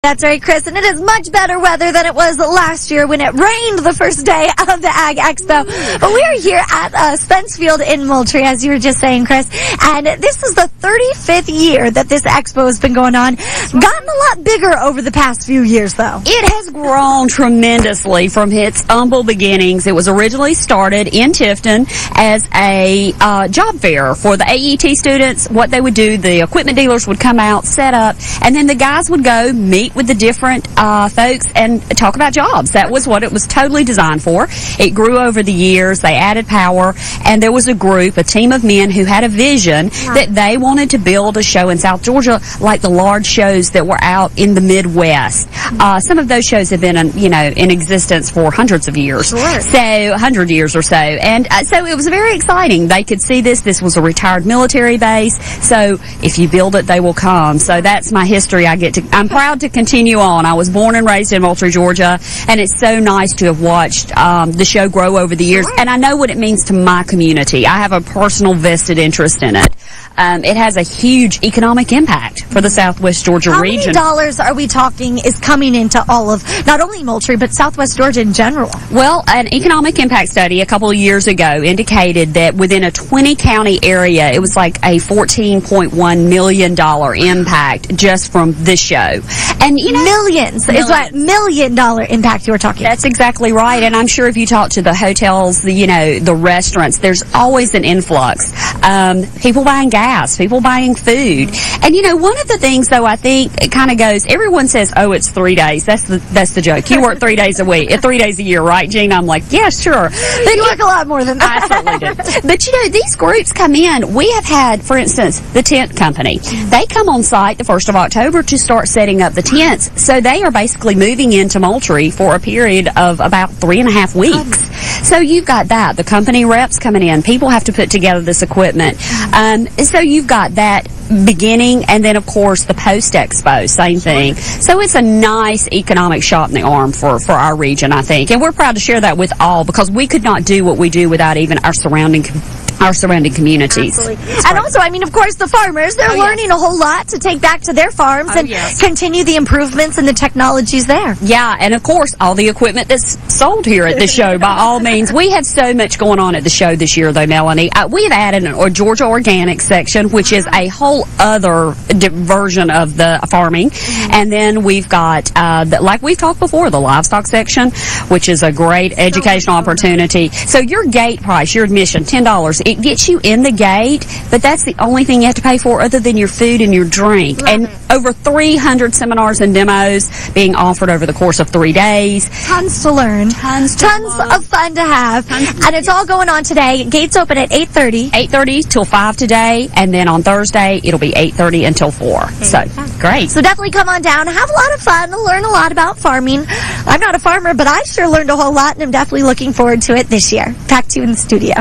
That's right, Chris, and it is much better weather than it was last year when it rained the first day of the Ag Expo. But we are here at Spence Field in Moultrie, as you were just saying, Chris, and this is the 35th year that this expo has been going on. Gotten a lot bigger over the past few years, though. It has grown tremendously from its humble beginnings. It was originally started in Tifton as a job fair for the AET students. What they would do, the equipment dealers would come out, set up, and then the guys would go meet with the different folks and talk about jobs. That was what it was totally designed for. It grew over the years. They added power, and there was a group, a team of men who had a vision that they wanted to build a show in South Georgia like the large shows that were out in the Midwest. Some of those shows have been in existence for hundreds of years. So 100 years or so. And so it was very exciting. They could see this. This was a retired military base. So if you build it, they will come. So that's my history. I'm proud to continue on. I was born and raised in Moultrie, Georgia, and it's so nice to have watched the show grow over the years. And I know what it means to my community. I have a personal vested interest in it. It has a huge economic impact for the Southwest Georgia region. How many dollars are we talking is coming into all of, not only Moultrie, but Southwest Georgia in general? Well, an economic impact study a couple of years ago indicated that within a 20-county area, it was like a $14.1 million impact just from this show. And, millions is what $1 million impact you were talking. That's exactly right. And I'm sure if you talk to the hotels, the restaurants, there's always an influx. People buying gas, people buying food. And one of the things though, I think it kind of goes, everyone says, oh, it's 3 days. That's the joke. You work 3 days a week, 3 days a year, right, Gene? I'm like, yeah, sure. But you work a lot more than that. I certainly do. But these groups come in. We have had, for instance, the tent company. They come on site the 1st of October to start setting up the tents. So they are basically moving into Moultrie for a period of about 3.5 weeks. So you've got that. The company reps coming in. People have to put together this equipment. So you've got that beginning, and then of course the post-expo, same thing. So it's a nice economic shot in the arm for our region, I think. And we're proud to share that with all, because we could not do what we do without even our surrounding communities. And also, of course, the farmers, they're learning a whole lot to take back to their farms and continue the improvements and the technologies there. Yeah, and of course, all the equipment that's sold here at the show, by all means. We have so much going on at the show this year, though, Melanie. We have added a Georgia Organic section, which is a whole other version of the farming. And then we've got, like we've talked before, the livestock section, which is a great educational opportunity. So your gate price, your admission, $10. It gets you in the gate, but that's the only thing you have to pay for other than your food and your drink. And over 300 seminars and demos being offered over the course of 3 days. Tons to learn. Tons of fun to have. And it's all going on today. Gates open at 8:30. 8:30 till 5 today, and then on Thursday it'll be 8:30 until 4. So great. So definitely come on down, have a lot of fun, learn a lot about farming. I'm not a farmer, but I sure learned a whole lot, and I'm definitely looking forward to it this year. Back to you in the studio.